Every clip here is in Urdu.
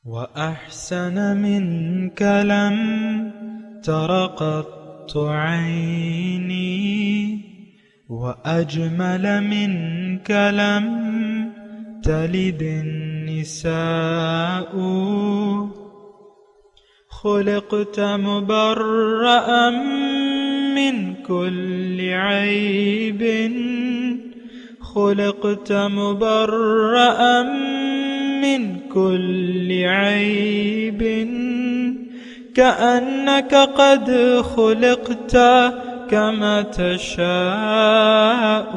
وأحسن منك لم تر قط عيني، وأجمل منك لم تلد النساء. خلقت مبرأ من كل عيب، خلقت مبرأ من كل عيب، كأنك قد خلقت كما تشاء.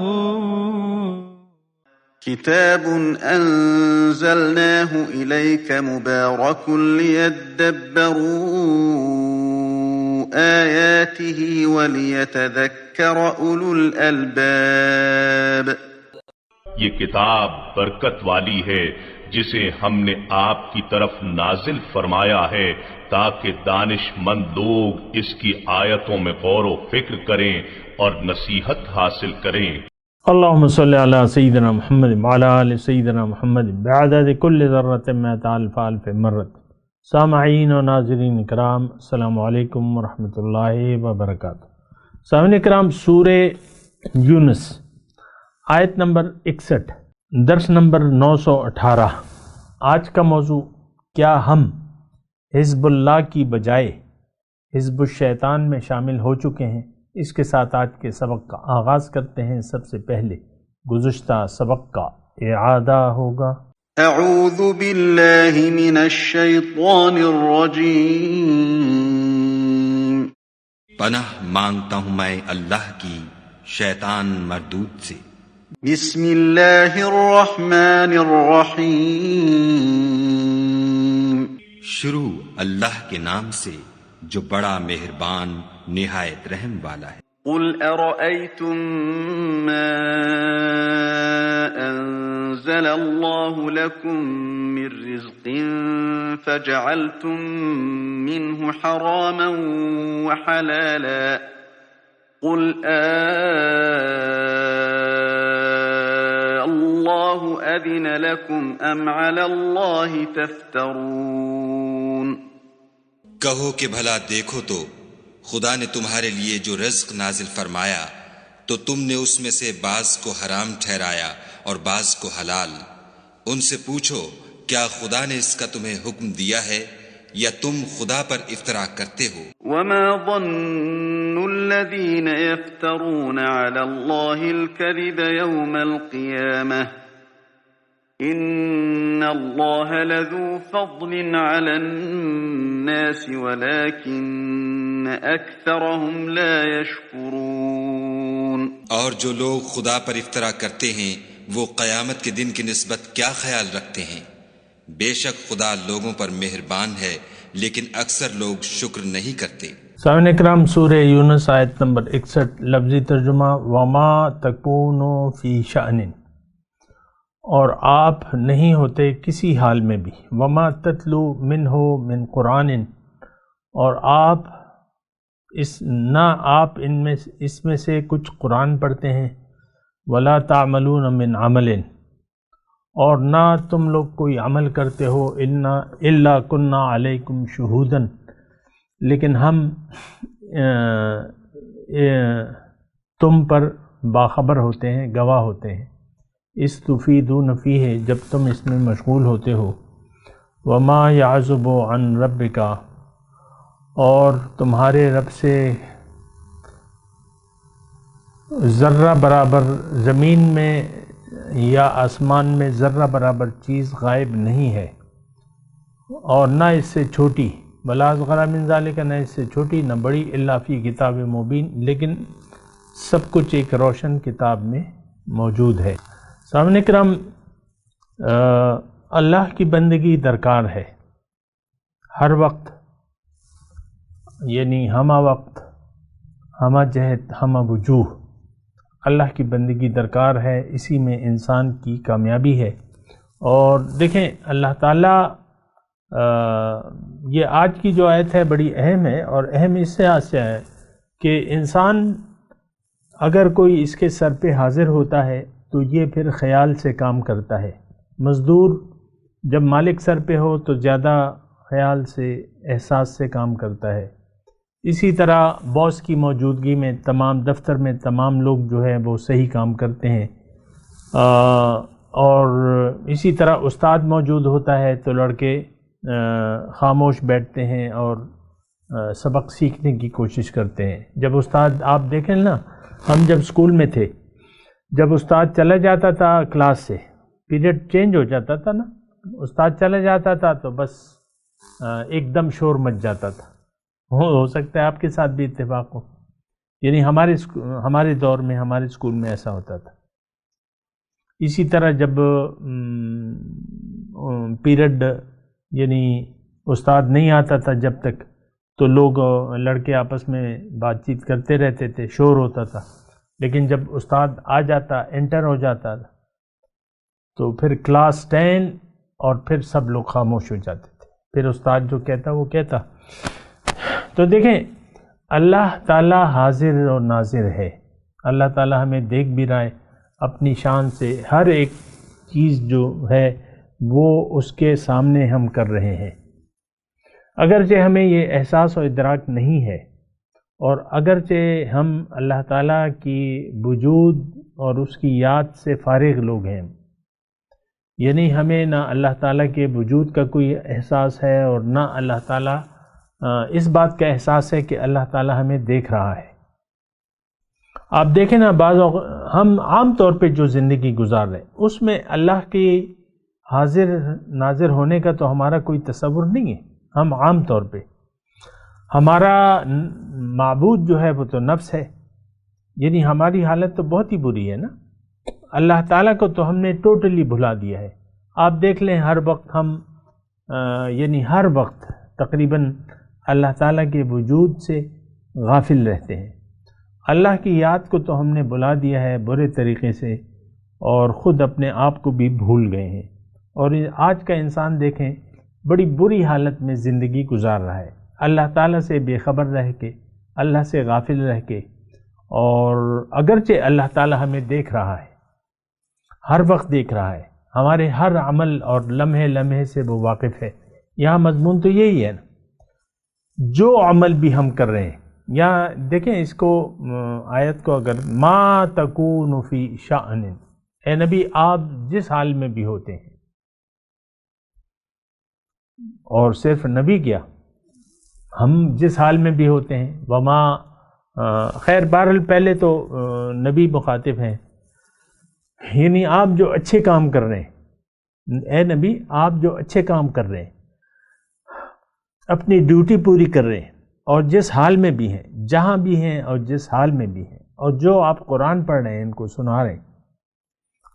كتاب أنزلناه إليك مبارك ليدبروا آياته وليتذكر أولو الألباب. یہ کتاب برکت والی ہے جسے ہم نے آپ کی طرف نازل فرمایا ہے تاکہ دانش مند لوگ اس کی آیتوں میں غور و فکر کریں اور نصیحت حاصل کریں۔ اللہم صلی علی سیدنا محمد وعلی آل سیدنا محمد بعدد کل ذرۃ مئۃ الف الف مرۃ۔ سامعین و ناظرین کرام، السلام علیکم ورحمۃ اللہ وبرکاتہ۔ سامعین کرام، سورہ یونس آیت نمبر 61، درس نمبر 918۔ آج کا موضوع، کیا ہم حزب اللہ کی بجائے حزب الشیطان میں شامل ہو چکے ہیں؟ اس کے ساتھ آج کے سبق کا آغاز کرتے ہیں۔ سب سے پہلے گزشتہ سبق کا اعادہ ہوگا۔ اعوذ باللہ من الشیطان الرجیم۔ پناہ مانگتا ہوں میں اللہ کی شیطان مردود سے۔ بسم اللہ الرحمن الرحیم۔ شروع اللہ کے نام سے جو بڑا مہربان نہایت رحم والا ہے۔ قل ارأيتم ما انزل الله لكم من رزق فجعلتم منه حراما وحلالا قل الله أذن لكم أم على الله تفترون۔ کہو کہ بھلا دیکھو تو خدا نے تمہارے لیے جو رزق نازل فرمایا تو تم نے اس میں سے بعض کو حرام ٹھہرایا اور بعض کو حلال۔ ان سے پوچھو کیا خدا نے اس کا تمہیں حکم دیا ہے یا تم خدا پر افطرا کرتے ہو؟ وما ظن الذين يفترون على الله الكذب يوم القيامة إن الله لذو فضل على الناس ولكن أكثرهم لا يشكرون۔ اور جو لوگ خدا پر افطرا کرتے ہیں وہ قیامت کے دن کی نسبت کیا خیال رکھتے ہیں؟ بے شک خدا لوگوں پر مہربان ہے لیکن اکثر لوگ شکر نہیں کرتے۔ سامعین اکرام، سورہ یونس آیت نمبر 61، لفظی ترجمہ، وما تکون فی شأن، اور آپ نہیں ہوتے کسی حال میں بھی، وما تتلو منہ من قرآن، اور آپ نہ آپ اس میں سے کچھ قرآن پڑھتے ہیں، ولا تعملون من عمل، اور نہ تم لوگ کوئی عمل کرتے ہو، الا کنا علیکم شہودن، لیکن ہم تم پر باخبر ہوتے ہیں، گواہ ہوتے ہیں۔ استفیدون فیہ، جب تم اس میں مشغول ہوتے ہو۔ وما یعزب عن ربک، اور تمہارے رب سے ذرہ برابر زمین میں یا آسمان میں ذرہ برابر چیز غائب نہیں ہے، اور نہ اس سے چھوٹی، ولا اصغر من ذالک، نہ اس سے چھوٹی نہ بڑی، الا فی کتاب مبین، لیکن سب کچھ ایک روشن کتاب میں موجود ہے۔ سامعین کرام، اللہ کی بندگی درکار ہے ہر وقت، یعنی ہمہ وقت، ہمہ جہت، ہمہ وجوہ، اللہ کی بندگی درکار ہے، اسی میں انسان کی کامیابی ہے۔ اور دیکھیں اللہ تعالیٰ، یہ آج کی جو آیت ہے بڑی اہم ہے، اور اہم اس سے ہے کہ انسان اگر کوئی اس کے سر پہ حاضر ہوتا ہے تو یہ پھر خیال سے کام کرتا ہے۔ مزدور جب مالک سر پہ ہو تو زیادہ خیال سے، احساس سے کام کرتا ہے. اسی طرح باس کی موجودگی میں تمام دفتر میں تمام لوگ جو ہے وہ صحیح کام کرتے ہیں. اور اسی طرح استاد موجود ہوتا ہے تو لڑکے خاموش بیٹھتے ہیں اور سبق سیکھنے کی کوشش کرتے ہیں. جب استاد، آپ دیکھیں نا، ہم جب اسکول میں تھے، جب استاد چلا جاتا تھا کلاس سے، پیریڈ چینج ہو جاتا تھا نا، استاد چلا جاتا تھا تو بس ایک دم شور مچ جاتا تھا. ہو سکتا ہے آپ کے ساتھ بھی اتفاق ہو. یعنی ہمارے دور میں، ہمارے اسکول میں ایسا ہوتا تھا. اسی طرح جب پیریڈ یعنی استاد نہیں آتا تھا جب تک، تو لوگ، لڑکے آپس میں بات چیت کرتے رہتے تھے، شور ہوتا تھا. لیکن جب استاد آ جاتا، انٹر ہو جاتا تھا، تو پھر کلاس 10 اور پھر سب لوگ خاموش ہو جاتے تھے. پھر استاد جو کہتا وہ کہتا. تو دیکھیں، اللہ تعالیٰ حاضر اور ناظر ہے. اللہ تعالیٰ ہمیں دیکھ بھی رہا ہے اپنی شان سے. ہر ایک چیز جو ہے وہ اس کے سامنے ہم کر رہے ہیں. اگرچہ ہمیں یہ احساس و ادراک نہیں ہے، اور اگرچہ ہم اللہ تعالیٰ کی وجود اور اس کی یاد سے فارغ لوگ ہیں، یعنی ہمیں نہ اللہ تعالیٰ کے وجود کا کوئی احساس ہے اور نہ اللہ تعالیٰ اس بات کا احساس ہے کہ اللہ تعالیٰ ہمیں دیکھ رہا ہے. آپ دیکھیں نا، ہم عام طور پہ جو زندگی گزار رہے ہیں اس میں اللہ کی حاضر ناظر ہونے کا تو ہمارا کوئی تصور نہیں ہے. ہم عام طور پہ، ہمارا معبود جو ہے وہ تو نفس ہے. یعنی ہماری حالت تو بہت ہی بری ہے نا. اللہ تعالیٰ کو تو ہم نے ٹوٹلی بھلا دیا ہے. آپ دیکھ لیں، ہر وقت ہم یعنی ہر وقت تقریباً اللہ تعالیٰ کے وجود سے غافل رہتے ہیں. اللہ کی یاد کو تو ہم نے بھلا دیا ہے برے طریقے سے، اور خود اپنے آپ کو بھی بھول گئے ہیں. اور آج کا انسان دیکھیں، بڑی بری حالت میں زندگی گزار رہا ہے، اللہ تعالیٰ سے بے خبر رہ کے، اللہ سے غافل رہ کے. اور اگرچہ اللہ تعالیٰ ہمیں دیکھ رہا ہے، ہر وقت دیکھ رہا ہے، ہمارے ہر عمل اور لمحے لمحے سے وہ واقف ہے. یہاں مضمون تو یہی ہے نا، جو عمل بھی ہم کر رہے ہیں. یا دیکھیں اس کو، آیت کو، اگر ما تکون فی شأن، اے نبی آپ جس حال میں بھی ہوتے ہیں، اور صرف نبی کیا، ہم جس حال میں بھی ہوتے ہیں. وما، خیر بہرحال پہلے تو نبی مخاطب ہیں، یعنی آپ جو اچھے کام کر رہے ہیں، اے نبی آپ جو اچھے کام کر رہے ہیں، اپنی ڈیوٹی پوری کر رہے ہیں، اور جس حال میں بھی ہیں، جہاں بھی ہیں اور جس حال میں بھی ہیں، اور جو آپ قرآن پڑھ رہے ہیں ان کو سنا رہے ہیں.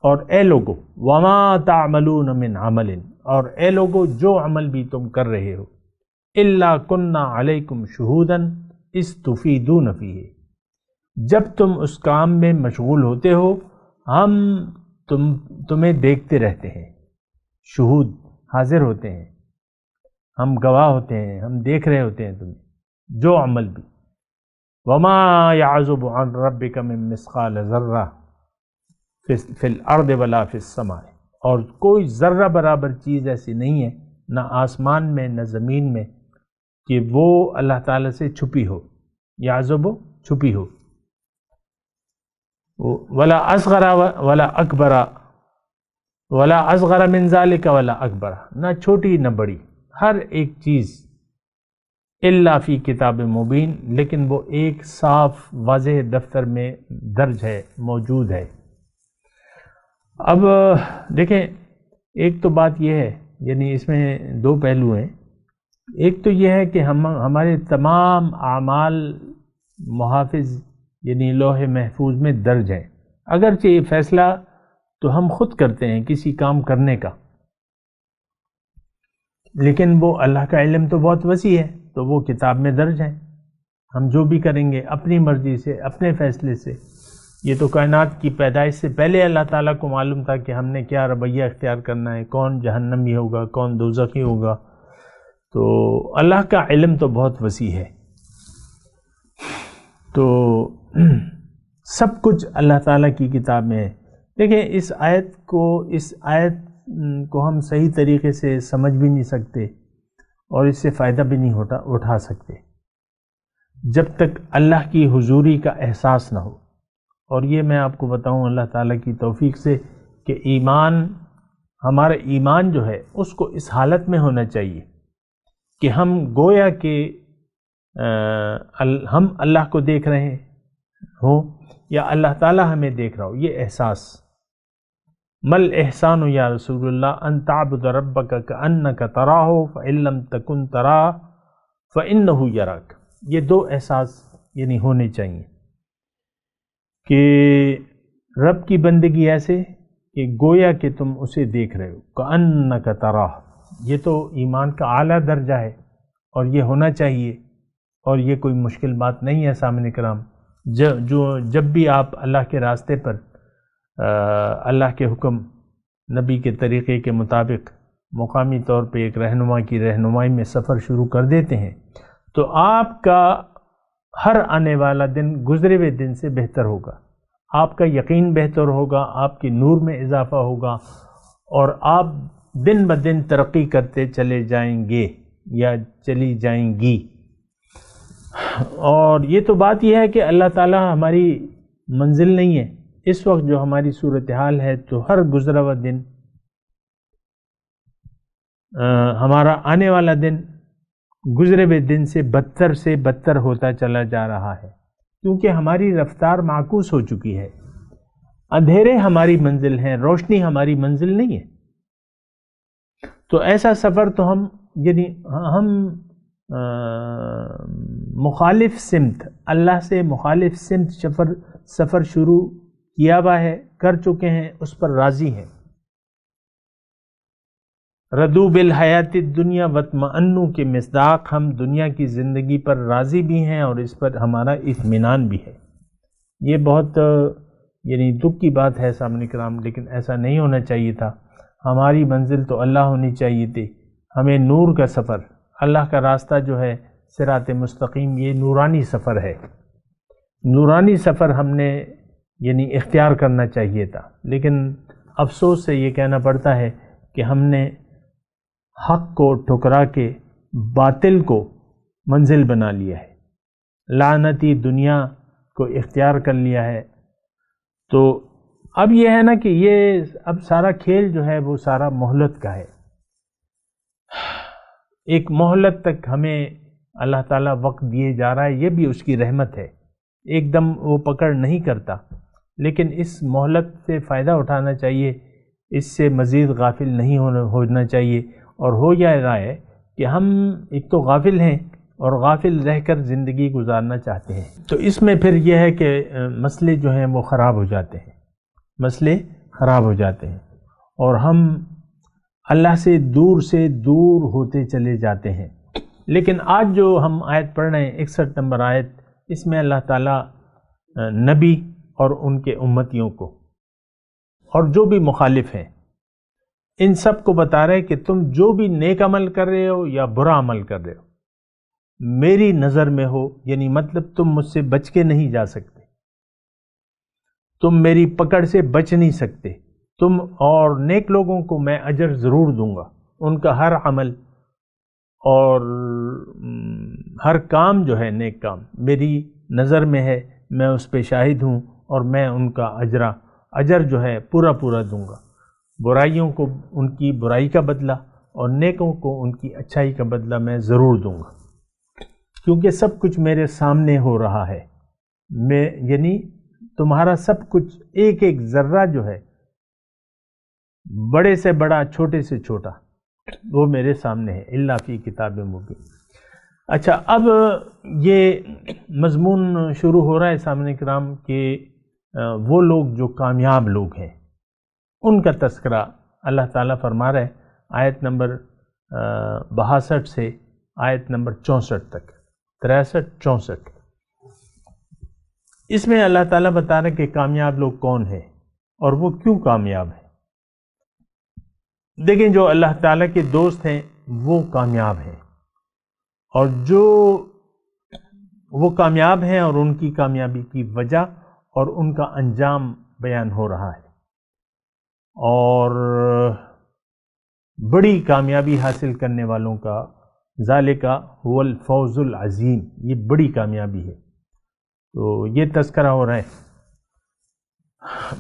اور اے لوگو وما تعملون من عمل، اور اے لوگو جو عمل بھی تم کر رہے ہو، الا کننا علیکم شہودا اذ تفیدون فیہ، جب تم اس کام میں مشغول ہوتے ہو ہم تمہیں دیکھتے رہتے ہیں. شہود، حاضر ہوتے ہیں، ہم گواہ ہوتے ہیں، ہم دیکھ رہے ہوتے ہیں تمہیں جو عمل بھی. وما يعزب عن ربك من مثقال ذرہ فی الارض ولا فی السماء، اور کوئی ذرہ برابر چیز ایسی نہیں ہے، نہ آسمان میں نہ زمین میں، کہ وہ اللہ تعالیٰ سے چھپی ہو. یعزب، چھپی ہو. ولا اصغر ولا اکبر، ولا اصغر من ذلك ولا اکبر، نہ چھوٹی نہ بڑی، ہر ایک چیز الا فی کتاب مبین، لیکن وہ ایک صاف واضح دفتر میں درج ہے، موجود ہے. اب دیکھیں، ایک تو بات یہ ہے، یعنی اس میں دو پہلو ہیں. ایک تو یہ ہے کہ ہمارے تمام اعمال محافظ یعنی لوح محفوظ میں درج ہیں. اگرچہ یہ فیصلہ تو ہم خود کرتے ہیں کسی کام کرنے کا، لیکن وہ اللہ کا علم تو بہت وسیع ہے، تو وہ کتاب میں درج ہیں. ہم جو بھی کریں گے اپنی مرضی سے، اپنے فیصلے سے. یہ تو کائنات کی پیدائش سے پہلے اللہ تعالیٰ کو معلوم تھا کہ ہم نے کیا رویہ اختیار کرنا ہے، کون جہنمی ہوگا، کون دوزخی ہوگا. تو اللہ کا علم تو بہت وسیع ہے. تو سب کچھ اللہ تعالیٰ کی کتاب میں ہے. دیکھیں اس آیت کو ہم صحیح طریقے سے سمجھ بھی نہیں سکتے اور اس سے فائدہ بھی نہیں اٹھا سکتے جب تک اللہ کی حضوری کا احساس نہ ہو۔ اور یہ میں آپ کو بتاؤں اللہ تعالیٰ کی توفیق سے کہ ہمارا ایمان جو ہے اس کو اس حالت میں ہونا چاہیے کہ ہم گویا کہ ہم اللہ کو دیکھ رہے ہوں یا اللہ تعالیٰ ہمیں دیکھ رہا ہو، یہ احساس۔ مل احسان یا رسول اللہ ان تعبد ربک کأنک تراہ فإن لم تکن تراہ فإنہ یراک، یہ دو احساس یعنی ہونے چاہیے کہ رب کی بندگی ایسے کہ گویا کہ تم اسے دیکھ رہے ہو، کأنک تراہ، یہ تو ایمان کا اعلیٰ درجہ ہے اور یہ ہونا چاہیے، اور یہ کوئی مشکل بات نہیں ہے سامعین کرام۔ جب بھی آپ اللہ کے راستے پر اللہ کے حکم نبی کے طریقے کے مطابق مقامی طور پہ ایک رہنما کی رہنمائی میں سفر شروع کر دیتے ہیں تو آپ کا ہر آنے والا دن گزرے ہوئے دن سے بہتر ہوگا، آپ کا یقین بہتر ہوگا، آپ کی نور میں اضافہ ہوگا اور آپ دن بدن ترقی کرتے چلے جائیں گے یا چلی جائیں گی۔ اور یہ تو بات یہ ہے کہ اللہ تعالیٰ ہماری منزل نہیں ہے، اس وقت جو ہماری صورتحال ہے تو ہر گزرا ہوا دن ہمارا آنے والا دن گزرے ہوئے دن سے بدتر ہوتا چلا جا رہا ہے، کیونکہ ہماری رفتار معکوس ہو چکی ہے۔ اندھیرے ہماری منزل ہیں، روشنی ہماری منزل نہیں ہے۔ تو ایسا سفر تو ہم مخالف سمت، اللہ سے مخالف سمت سفر شروع کیا ہوا ہے، کر چکے ہیں، اس پر راضی ہیں۔ ردو بالحیات الدنیا واطمئنوا کے مصداق ہم دنیا کی زندگی پر راضی بھی ہیں اور اس پر ہمارا اطمینان بھی ہے۔ یہ بہت یعنی دکھ کی بات ہے سامعین کرام، لیکن ایسا نہیں ہونا چاہیے تھا۔ ہماری منزل تو اللہ ہونی چاہیے تھی، ہمیں نور کا سفر، اللہ کا راستہ جو ہے صراط مستقیم، یہ نورانی سفر ہے، نورانی سفر ہم نے یعنی اختیار کرنا چاہیے تھا، لیکن افسوس سے یہ کہنا پڑتا ہے کہ ہم نے حق کو ٹھکرا کے باطل کو منزل بنا لیا ہے، لعنتی دنیا کو اختیار کر لیا ہے۔ تو اب یہ ہے نا کہ یہ اب سارا کھیل جو ہے وہ سارا مہلت کا ہے، ایک مہلت تک ہمیں اللہ تعالیٰ وقت دیے جا رہا ہے، یہ بھی اس کی رحمت ہے، ایک دم وہ پکڑ نہیں کرتا، لیکن اس مہلت سے فائدہ اٹھانا چاہیے، اس سے مزید غافل نہیں ہونا چاہیے۔ اور ہو جا رہا ہے کہ ہم ایک تو غافل ہیں اور غافل رہ کر زندگی گزارنا چاہتے ہیں، تو اس میں پھر یہ ہے کہ مسئلے جو ہیں وہ خراب ہو جاتے ہیں، مسئلے خراب ہو جاتے ہیں اور ہم اللہ سے دور ہوتے چلے جاتے ہیں۔ لیکن آج جو ہم آیت پڑھ رہے ہیں 61 نمبر آیت، اس میں اللہ تعالیٰ نبی اور ان کے امتیوں کو اور جو بھی مخالف ہیں ان سب کو بتا رہے کہ تم جو بھی نیک عمل کر رہے ہو یا برا عمل کر رہے ہو میری نظر میں ہو، یعنی مطلب تم مجھ سے بچ کے نہیں جا سکتے، تم میری پکڑ سے بچ نہیں سکتے، تم اور نیک لوگوں کو میں اجر ضرور دوں گا، ان کا ہر عمل اور ہر کام جو ہے نیک کام میری نظر میں ہے، میں اس پہ شاہد ہوں اور میں ان کا اجر جو ہے پورا دوں گا، برائیوں کو ان کی برائی کا بدلہ اور نیکوں کو ان کی اچھائی کا بدلہ میں ضرور دوں گا، کیونکہ سب کچھ میرے سامنے ہو رہا ہے، یعنی تمہارا سب کچھ ایک ایک ذرہ جو ہے بڑے سے بڑا چھوٹے سے چھوٹا وہ میرے سامنے ہے، الا فی کتاب مبین۔ اچھا، اب یہ مضمون شروع ہو رہا ہے سامعین کرام کہ وہ لوگ جو کامیاب لوگ ہیں ان کا تذکرہ اللہ تعالیٰ فرما رہا ہے آیت نمبر 62 سے آیت نمبر 64 تک، 63-64۔ اس میں اللہ تعالیٰ بتا رہا ہے کہ کامیاب لوگ کون ہیں اور وہ کیوں کامیاب ہیں۔ دیکھیں، جو اللہ تعالیٰ کے دوست ہیں وہ کامیاب ہیں، اور جو وہ کامیاب ہیں اور ان کی کامیابی کی وجہ اور ان کا انجام بیان ہو رہا ہے۔ اور بڑی کامیابی حاصل کرنے والوں کا ذالکا هو الفوز العظیم، یہ بڑی کامیابی ہے۔ تو یہ تذکرہ ہو رہا ہے۔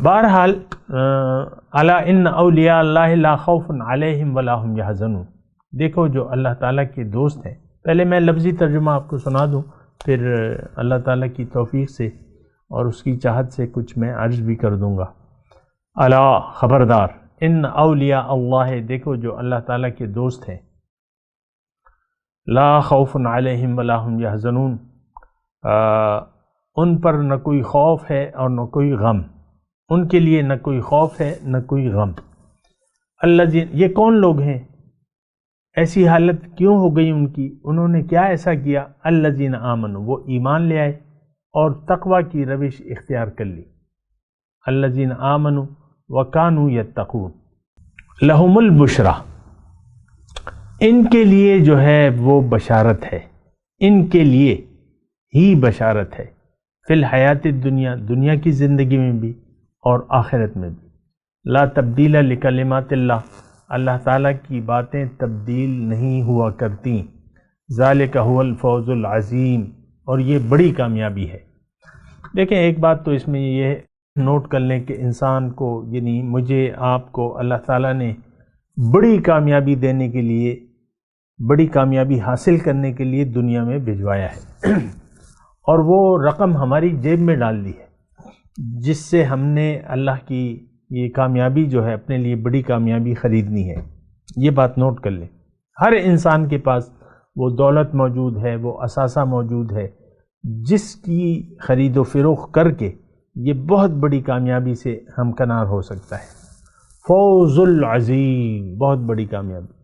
بہرحال الا ان اولیاء اللہ لا خوف علیہم ولا هم یحزنون، دیکھو جو اللہ تعالیٰ کے دوست ہیں، پہلے میں لفظی ترجمہ آپ کو سنا دوں، پھر اللہ تعالیٰ کی توفیق سے اور اس کی چاہت سے کچھ میں عرض بھی کر دوں گا۔ الا خبردار، ان اولیاء اللہ، دیکھو جو اللہ تعالیٰ کے دوست ہیں، لا خوف علیہم ولا هم یحزنون، ان پر نہ کوئی خوف ہے اور نہ کوئی غم، ان کے لیے نہ کوئی خوف ہے نہ کوئی غم۔ الذین، یہ کون لوگ ہیں؟ ایسی حالت کیوں ہو گئی ان کی؟ انہوں نے کیا ایسا کیا؟ الذین آمنوا، وہ ایمان لے آئے اور تقوی کی روش اختیار کر لی۔ الذین آمنوا وکانوا یتقون لہم البشری، ان کے لیے جو ہے وہ بشارت ہے، ان کے لیے ہی بشارت ہے، فی الحیات الدنیا، دنیا کی زندگی میں بھی اور آخرت میں بھی۔ لا تبدیل لکلمات اللہ، اللہ تعالیٰ کی باتیں تبدیل نہیں ہوا کرتی۔ ذالک هو الفوز العظیم، اور یہ بڑی کامیابی ہے۔ دیکھیں ایک بات تو اس میں یہ نوٹ کر لیں کہ انسان کو، یعنی مجھے آپ کو، اللہ تعالیٰ نے بڑی کامیابی دینے کے لیے، بڑی کامیابی حاصل کرنے کے لیے دنیا میں بھجوایا ہے اور وہ رقم ہماری جیب میں ڈال دی ہے، جس سے ہم نے اللہ کی یہ کامیابی جو ہے، اپنے لیے بڑی کامیابی خریدنی ہے۔ یہ بات نوٹ کر لیں، ہر انسان کے پاس وہ دولت موجود ہے، وہ اثاثہ موجود ہے، جس کی خرید و فروخت کر کے یہ بہت بڑی کامیابی سے ہمکنار ہو سکتا ہے۔ فوز العظیم، بہت بڑی کامیابی۔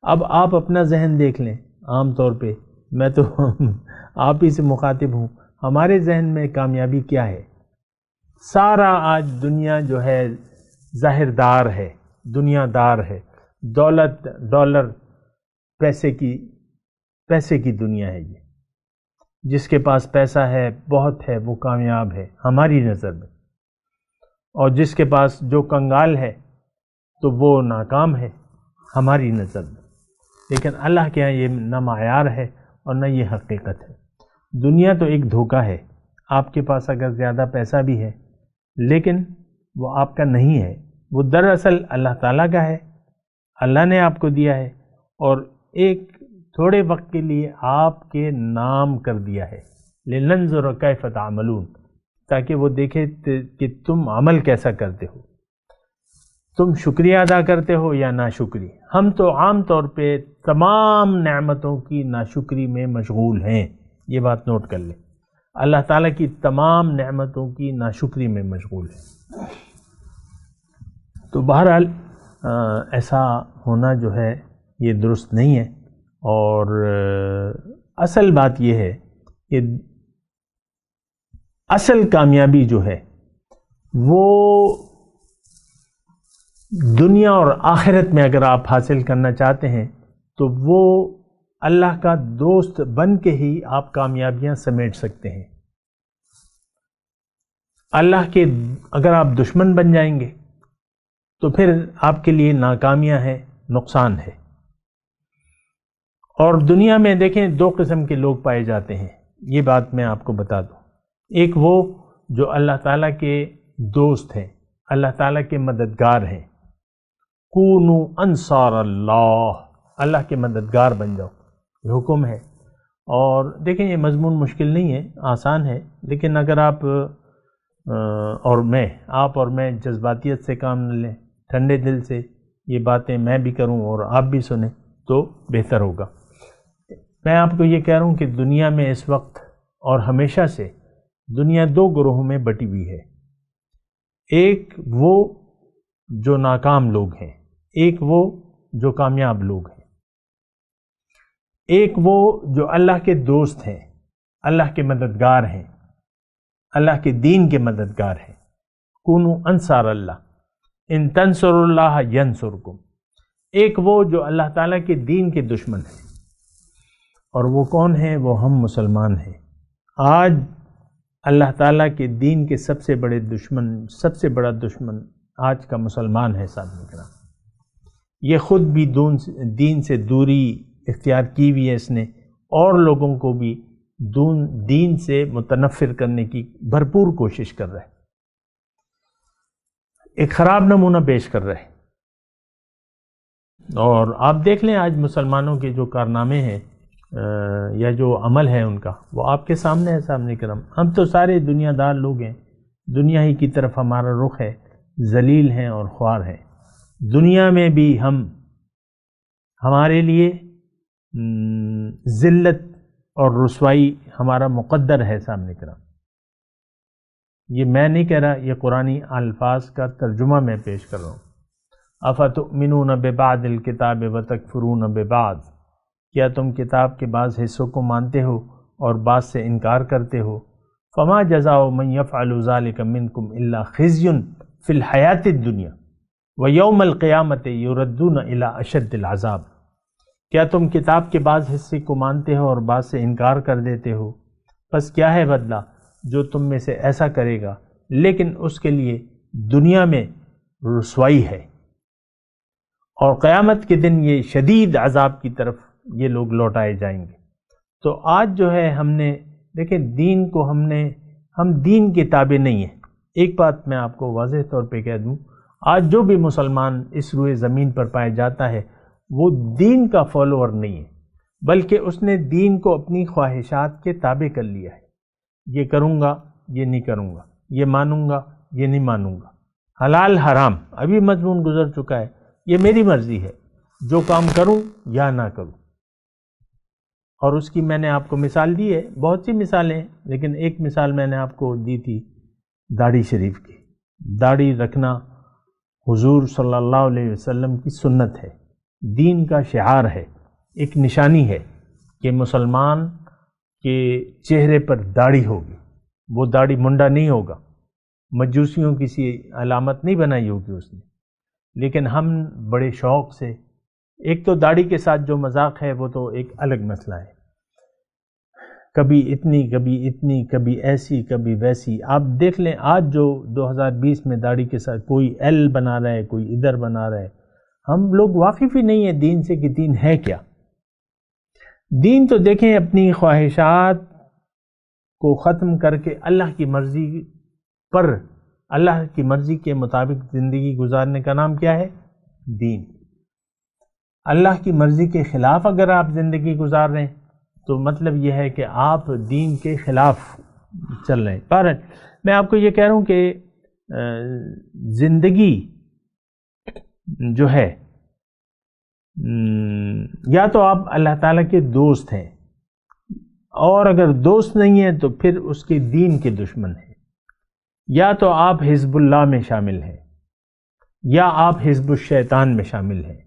اب آپ اپنا ذہن دیکھ لیں، عام طور پہ میں تو آپ ہی سے مخاطب ہوں، ہمارے ذہن میں کامیابی کیا ہے؟ سارا آج دنیا جو ہے ظاہر دار ہے، دنیا دار ہے، دولت، ڈالر، پیسے کی دنیا ہے۔ یہ جس کے پاس پیسہ ہے، بہت ہے، وہ کامیاب ہے ہماری نظر میں، اور جس کے پاس جو کنگال ہے تو وہ ناکام ہے ہماری نظر میں۔ لیکن اللہ کے ہاں یہ نہ معیار ہے اور نہ یہ حقیقت ہے۔ دنیا تو ایک دھوکہ ہے، آپ کے پاس اگر زیادہ پیسہ بھی ہے لیکن وہ آپ کا نہیں ہے، وہ دراصل اللہ تعالیٰ کا ہے، اللہ نے آپ کو دیا ہے اور ایک تھوڑے وقت کے لیے آپ کے نام کر دیا ہے، لِنَنْظُرَ كَيْفَ تَعْمَلُونَ، تاکہ وہ دیکھے کہ تم عمل کیسا کرتے ہو، تم شکریہ ادا کرتے ہو یا ناشکری۔ ہم تو عام طور پہ تمام نعمتوں کی ناشکری میں مشغول ہیں، یہ بات نوٹ کر لیں، اللہ تعالیٰ کی تمام نعمتوں کی ناشکری میں مشغول ہے۔ تو بہرحال ایسا ہونا جو ہے یہ درست نہیں ہے، اور اصل بات یہ ہے کہ اصل کامیابی جو ہے وہ دنیا اور آخرت میں اگر آپ حاصل کرنا چاہتے ہیں تو وہ اللہ کا دوست بن کے ہی آپ کامیابیاں سمیٹ سکتے ہیں۔ اللہ کے اگر آپ دشمن بن جائیں گے تو پھر آپ کے لیے ناکامیاں ہیں، نقصان ہے۔ اور دنیا میں دیکھیں دو قسم کے لوگ پائے جاتے ہیں، یہ بات میں آپ کو بتا دوں۔ ایک وہ جو اللہ تعالیٰ کے دوست ہیں، اللہ تعالیٰ کے مددگار ہیں، کونوا انصار اللہ، اللہ کے مددگار بن جاؤ، یہ حکم ہے۔ اور دیکھیں یہ مضمون مشکل نہیں ہے، آسان ہے، لیکن اگر آپ اور میں جذباتیت سے کام نہ لیں، ٹھنڈے دل سے یہ باتیں میں بھی کروں اور آپ بھی سنیں تو بہتر ہوگا۔ میں آپ کو یہ کہہ رہا ہوں کہ دنیا میں اس وقت اور ہمیشہ سے دنیا دو گروہوں میں بٹی ہوئی ہے، ایک وہ جو ناکام لوگ ہیں، ایک وہ جو کامیاب لوگ ہیں، ایک وہ جو اللہ کے دوست ہیں، اللہ کے مددگار ہیں، اللہ کے دین کے مددگار ہیں۔ کونوا انصار اللہ، ان تنصروا اللہ ینصرکم۔ ایک وہ جو اللہ تعالیٰ کے دین کے دشمن ہیں، اور وہ کون ہیں؟ وہ ہم مسلمان ہیں۔ آج اللہ تعالیٰ کے دین کے سب سے بڑا دشمن آج کا مسلمان ہے۔ ساتھ میں کرام، یہ خود بھی دین سے دوری اختیار کی ہوئی ہے اس نے، اور لوگوں کو بھی دین سے متنفر کرنے کی بھرپور کوشش کر رہا ہے، ایک خراب نمونہ پیش کر رہا ہے۔ اور آپ دیکھ لیں آج مسلمانوں کے جو کارنامے ہیں یا جو عمل ہے ان کا، وہ آپ کے سامنے ہے سامنے کرم۔ ہم تو سارے دنیا دار لوگ ہیں، دنیا ہی کی طرف ہمارا رخ ہے، ذلیل ہیں اور خوار ہیں۔ دنیا میں بھی ہمارے لیے ذلت اور رسوائی ہمارا مقدر ہے سامنے کرم۔ یہ میں نہیں کہہ رہا، یہ قرآنی الفاظ کا ترجمہ میں پیش کر رہا ہوں۔ افتؤمنون ببعض الکتاب وتکفرون ببعض، کیا تم کتاب کے بعض حصوں کو مانتے ہو اور بعض سے انکار کرتے ہو؟ فما جزاء من یفعل ذلک منکم الا خزی فی الحیاۃ الدنیا ویوم القیامۃ یردون الی اشد العذاب، کیا تم کتاب کے بعض حصے کو مانتے ہو اور بعض سے انکار کر دیتے ہو؟ بس کیا ہے بدلہ جو تم میں سے ایسا کرے گا، لیکن اس کے لیے دنیا میں رسوائی ہے، اور قیامت کے دن یہ شدید عذاب کی طرف یہ لوگ لوٹائے جائیں گے۔ تو آج جو ہے ہم نے دیکھیں دین کو ہم دین کے تابع نہیں ہیں۔ ایک بات میں آپ کو واضح طور پہ کہہ دوں، آج جو بھی مسلمان اس روئے زمین پر پایا جاتا ہے وہ دین کا فالوور نہیں ہے، بلکہ اس نے دین کو اپنی خواہشات کے تابع کر لیا ہے۔ یہ کروں گا، یہ نہیں کروں گا، یہ مانوں گا، یہ نہیں مانوں گا، حلال حرام ابھی مضمون گزر چکا ہے، یہ میری مرضی ہے، جو کام کروں یا نہ کروں۔ اور اس کی میں نے آپ کو مثال دی ہے، بہت سی مثالیں ہیں، لیکن ایک مثال میں نے آپ کو دی تھی داڑھی شریف کی۔ داڑھی رکھنا حضور صلی اللہ علیہ وسلم کی سنت ہے، دین کا شعار ہے، ایک نشانی ہے کہ مسلمان کے چہرے پر داڑھی ہوگی، وہ داڑھی منڈا نہیں ہوگا، مجوسیوں کی سی علامت نہیں بنائی ہوگی اس نے۔ لیکن ہم بڑے شوق سے، ایک تو داڑھی کے ساتھ جو مذاق ہے وہ تو ایک الگ مسئلہ ہے، کبھی اتنی کبھی اتنی، کبھی ایسی کبھی ویسی۔ آپ دیکھ لیں آج جو 2020 میں داڑھی کے ساتھ کوئی ایل بنا رہا ہے، کوئی ادھر بنا رہا ہے، ہم لوگ واقف ہی نہیں ہیں دین سے کہ دین ہے کیا۔ دین تو دیکھیں اپنی خواہشات کو ختم کر کے اللہ کی مرضی پر، اللہ کی مرضی کے مطابق زندگی گزارنے کا نام کیا ہے؟ دین۔ اللہ کی مرضی کے خلاف اگر آپ زندگی گزار رہے ہیں تو مطلب یہ ہے کہ آپ دین کے خلاف چل رہے ہیں۔ پر میں آپ کو یہ کہہ رہا ہوں کہ زندگی جو ہے، یا تو آپ اللہ تعالیٰ کے دوست ہیں، اور اگر دوست نہیں ہیں تو پھر اس کے دین کے دشمن ہیں، یا تو آپ حزب اللہ میں شامل ہیں یا آپ حزب الشیطان میں شامل ہیں۔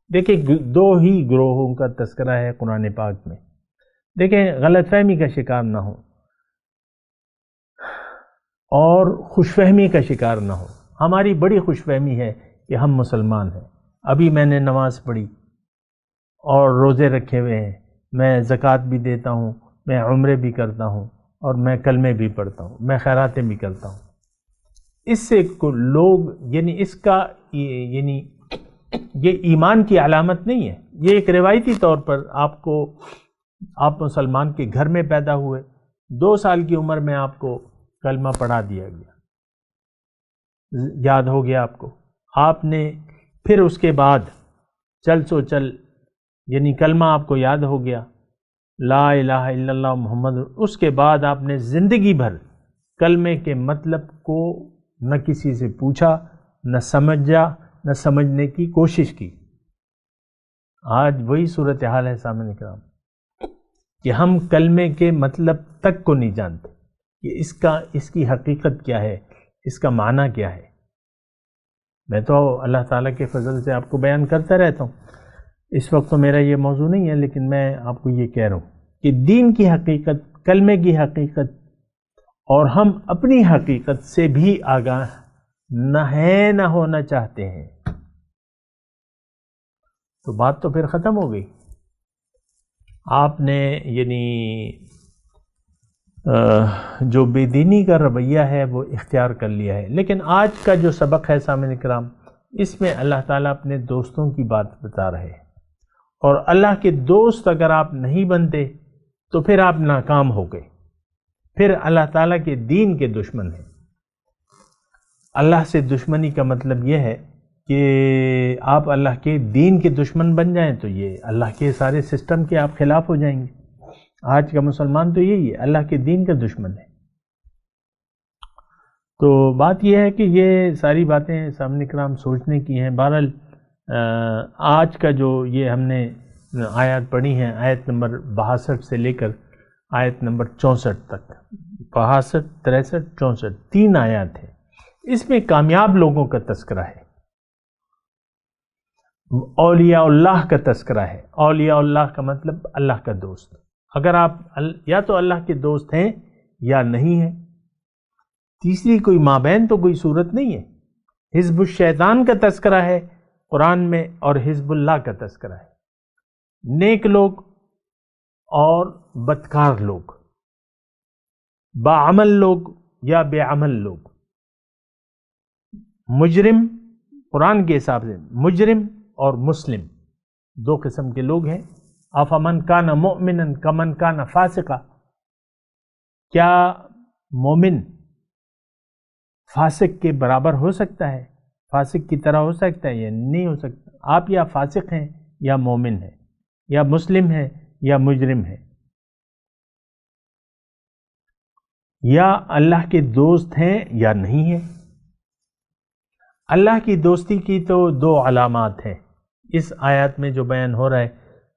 دیکھیں دو ہی گروہوں کا تذکرہ ہے قرآن پاک میں۔ دیکھیں غلط فہمی کا شکار نہ ہو اور خوش فہمی کا شکار نہ ہو۔ ہماری بڑی خوش فہمی ہے کہ ہم مسلمان ہیں، ابھی میں نے نماز پڑھی اور روزے رکھے ہوئے ہیں، میں زکوٰۃ بھی دیتا ہوں، میں عمرے بھی کرتا ہوں، اور میں کلمے بھی پڑھتا ہوں، میں خیراتیں بھی کرتا ہوں۔ اس سے لوگ اس کا یہ ایمان کی علامت نہیں ہے۔ یہ ایک روایتی طور پر آپ مسلمان کے گھر میں پیدا ہوئے، 2 سال کی عمر میں آپ کو کلمہ پڑھا دیا گیا، یاد ہو گیا آپ کو، آپ نے پھر اس کے بعد چل کلمہ آپ کو یاد ہو گیا، لا الہ الا اللہ محمد، اس کے بعد آپ نے زندگی بھر کلمے کے مطلب کو نہ کسی سے پوچھا، نہ سمجھا، نہ سمجھنے کی کوشش کی۔ آج وہی صورتحال ہے سامنے کرام کہ ہم کلمے کے مطلب تک کو نہیں جانتے کہ اس کی حقیقت کیا ہے، اس کا معنی کیا ہے۔ میں تو اللہ تعالیٰ کے فضل سے آپ کو بیان کرتا رہتا ہوں، اس وقت تو میرا یہ موضوع نہیں ہے، لیکن میں آپ کو یہ کہہ رہا ہوں کہ دین کی حقیقت، کلمے کی حقیقت، اور ہم اپنی حقیقت سے بھی آگاہ نہ ہونا چاہتے ہیں، تو بات تو پھر ختم ہو گئی۔ آپ نے جو بے دینی کا رویہ ہے وہ اختیار کر لیا ہے۔ لیکن آج کا جو سبق ہے سامعین کرام، اس میں اللہ تعالیٰ اپنے دوستوں کی بات بتا رہے ہیں، اور اللہ کے دوست اگر آپ نہیں بنتے تو پھر آپ ناکام ہو گئے، پھر اللہ تعالیٰ کے دین کے دشمن ہیں۔ اللہ سے دشمنی کا مطلب یہ ہے کہ آپ اللہ کے دین کے دشمن بن جائیں تو یہ اللہ کے سارے سسٹم کے آپ خلاف ہو جائیں گے۔ آج کا مسلمان تو یہی ہے، اللہ کے دین کا دشمن ہے۔ تو بات یہ ہے کہ یہ ساری باتیں سامنے کرام سوچنے کی ہیں۔ بہرحال آج کا جو یہ ہم نے آیات پڑھی ہیں، آیت نمبر 62 سے لے کر آیت نمبر 64 تک، 62، 63، 64 3 آیات ہیں۔ اس میں کامیاب لوگوں کا تذکرہ ہے، اولیاء اللہ کا تذکرہ ہے۔ اولیاء اللہ کا مطلب اللہ کا دوست۔ اگر آپ یا تو اللہ کے دوست ہیں یا نہیں ہیں، تیسری کوئی مابین تو کوئی صورت نہیں ہے۔ حزب الشیطان کا تذکرہ ہے قرآن میں، اور حزب اللہ کا تذکرہ ہے۔ نیک لوگ اور بدکار لوگ، باعمل لوگ یا بے عمل لوگ، مجرم قرآن کے حساب سے مجرم اور مسلم 2 قسم کے لوگ ہیں۔ افمن کان مؤمنا کمن کان فاسقا، کیا مومن فاسق کے برابر ہو سکتا ہے، فاسق کی طرح ہو سکتا ہے؟ یا نہیں ہو سکتا۔ آپ یا فاسق ہیں یا مومن ہیں، یا مسلم ہیں یا مجرم ہیں، یا اللہ کے دوست ہیں یا نہیں ہیں۔ اللہ کی دوستی کی تو 2 علامات ہیں اس آیات میں جو بیان ہو رہا ہے،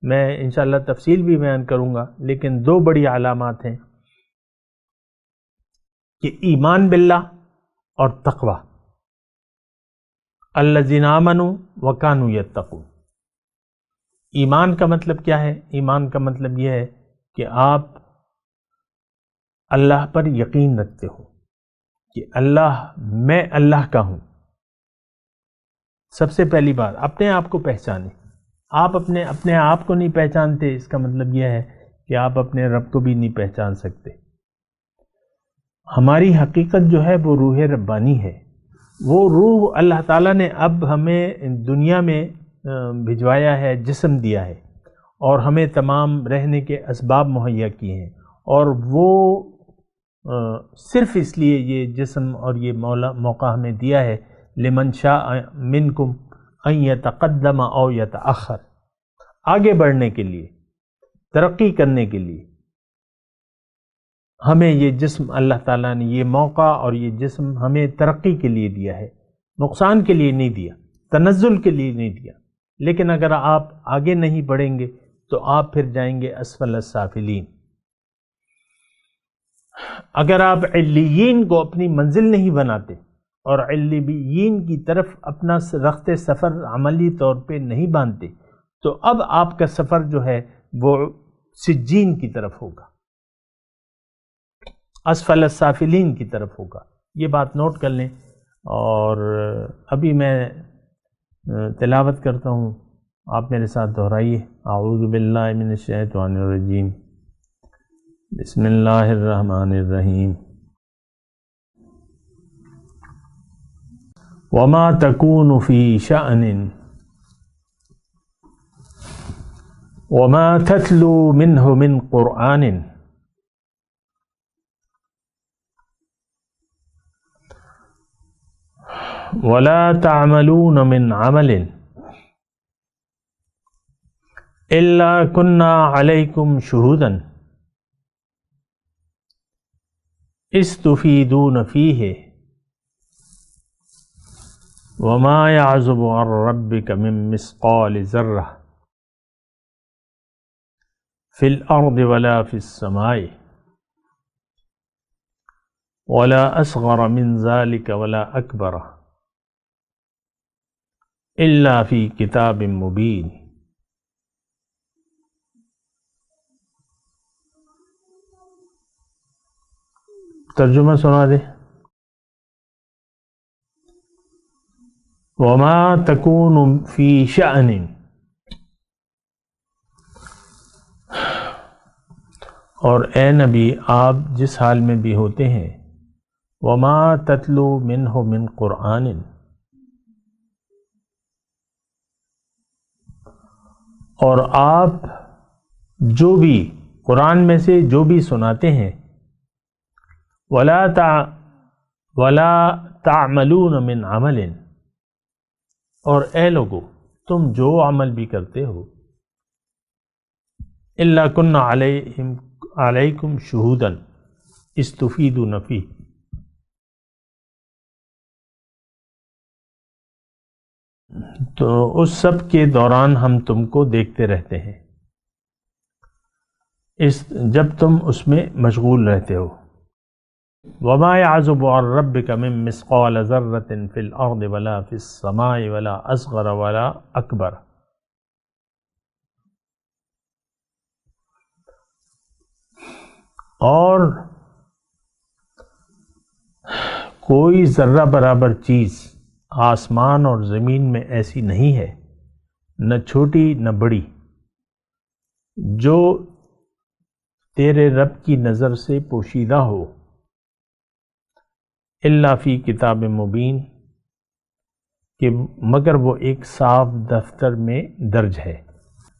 میں انشاءاللہ تفصیل بھی بیان کروں گا، لیکن 2 بڑی علامات ہیں کہ ایمان باللہ اور تقوی۔ الذین آمنوا وکانوا یتقون۔ ایمان کا مطلب کیا ہے؟ ایمان کا مطلب یہ ہے کہ آپ اللہ پر یقین رکھتے ہو کہ میں اللہ کا ہوں۔ سب سے پہلی بات اپنے آپ کو پہچانیں۔ آپ اپنے آپ کو نہیں پہچانتے، اس کا مطلب یہ ہے کہ آپ اپنے رب کو بھی نہیں پہچان سکتے۔ ہماری حقیقت جو ہے وہ روح ربانی ہے، وہ روح اللہ تعالیٰ نے اب ہمیں دنیا میں بھجوایا ہے، جسم دیا ہے، اور ہمیں تمام رہنے کے اسباب مہیا کیے ہیں، اور وہ صرف اس لیے یہ جسم اور یہ موقع ہمیں دیا ہے لمن شاء منکم ان یتقدم او یتأخر، آگے بڑھنے کے لیے، ترقی کرنے کے لیے ہمیں یہ جسم اللہ تعالیٰ نے یہ موقع اور یہ جسم ہمیں ترقی کے لیے دیا ہے، نقصان کے لیے نہیں دیا، تنزل کے لیے نہیں دیا۔ لیکن اگر آپ آگے نہیں بڑھیں گے تو آپ پھر جائیں گے اسفل السافلین۔ اگر آپ علیین کو اپنی منزل نہیں بناتے اور علیین کی طرف اپنا رخت سفر عملی طور پہ نہیں باندھتے تو اب آپ کا سفر جو ہے وہ سجین کی طرف ہوگا، اسفل السافلین کی طرف ہوگا۔ یہ بات نوٹ کر لیں۔ اور ابھی میں تلاوت کرتا ہوں، آپ میرے ساتھ دہرائیے۔ اعوذ باللہ من الشیطان الرجیم، بسم اللہ الرحمن الرحیم۔ وما تکون فی شأن وما تتلو منہ من قرآن ولا تعملون من عمل الا كنا عليكم شهودا اذ تفيدون فيه وما يعزب عن ربك من مثقال ذرة في الأرض ولا في السماء ولا أصغر من ذلك ولا أكبر إلا في كتاب مبين۔ ترجمہ سنا دے۔ وما تكون في شأن، اور اے نبی آپ جس حال میں بھی ہوتے ہیں، وما تتلو منہ من قرآن، اور آپ جو بھی قرآن میں سے جو بھی سناتے ہیں ولا تعملون من عمل، اور اے لوگو تم جو عمل بھی کرتے ہو الا کنا علیکم شہودا استفیدون فیہ، تو اس سب کے دوران ہم تم کو دیکھتے رہتے ہیں جب تم اس میں مشغول رہتے ہو۔ وما يعزب عن ربك من مثقال ذرة في الأرض ولا في السماء ولا أصغر ولا أكبر۔ اور کوئی ذرہ برابر چیز آسمان اور زمین میں ایسی نہیں ہے، نہ چھوٹی نہ بڑی، جو تیرے رب کی نظر سے پوشیدہ ہو، الا فی کتاب مبین، کہ مگر وہ ایک صاف دفتر میں درج ہے۔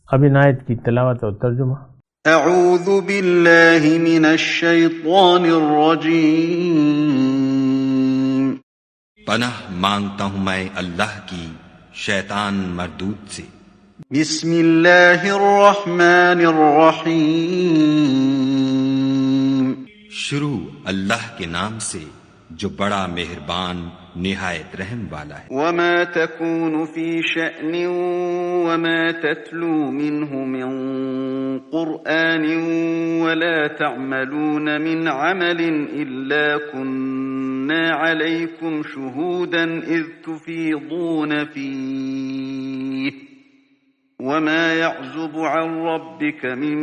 اب ان آیت کی تلاوت اور ترجمہ۔ اعوذ باللہ من الشیطان الرجیم، پناہ مانگتا ہوں میں اللہ کی شیطان مردود سے۔ بسم اللہ الرحمن الرحیم، شروع اللہ کے نام سے جو بڑا مہربان نہایت رحم والا ہے۔ وما تكون في شأن وما تتلو منه من قرآن ولا تعملون من عمل إلا كنا عليكم شهودا إذ تفيضون فيه وما يعزب عن ربك من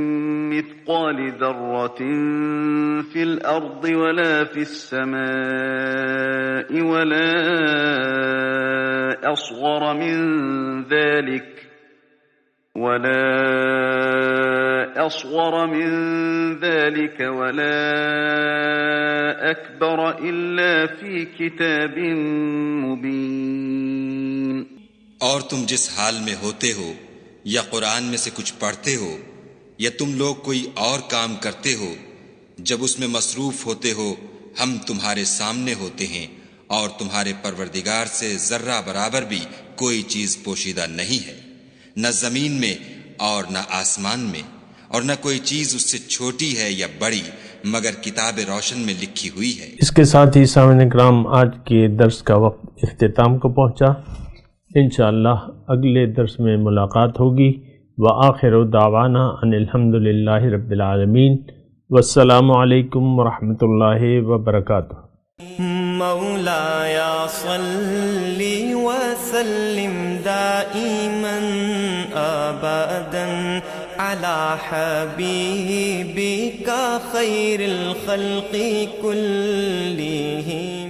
مثقال ذرة في الأرض ولا في السماء ولا أصغر من ذلك ولا أكبر إلا في كتاب مبين۔ اور تم جس حال میں ہوتے ہو، یا قرآن میں سے کچھ پڑھتے ہو، یا تم لوگ کوئی اور کام کرتے ہو، جب اس میں مصروف ہوتے ہو ہم تمہارے سامنے ہوتے ہیں، اور تمہارے پروردگار سے ذرہ برابر بھی کوئی چیز پوشیدہ نہیں ہے، نہ زمین میں اور نہ آسمان میں، اور نہ کوئی چیز اس سے چھوٹی ہے یا بڑی مگر کتاب روشن میں لکھی ہوئی ہے۔ اس کے ساتھ ہی سامعین کرام آج کے درس کا وقت اختتام کو پہنچا۔ انشاءاللہ اگلے درس میں ملاقات ہوگی۔ وآخر دعوانا ان الحمدللہ رب العالمین، والسلام علیکم ورحمۃ اللہ وبرکاتہ۔ مولایا صلی وسلم دائما ابدا علی حبیبک خیر الخلق کلہم۔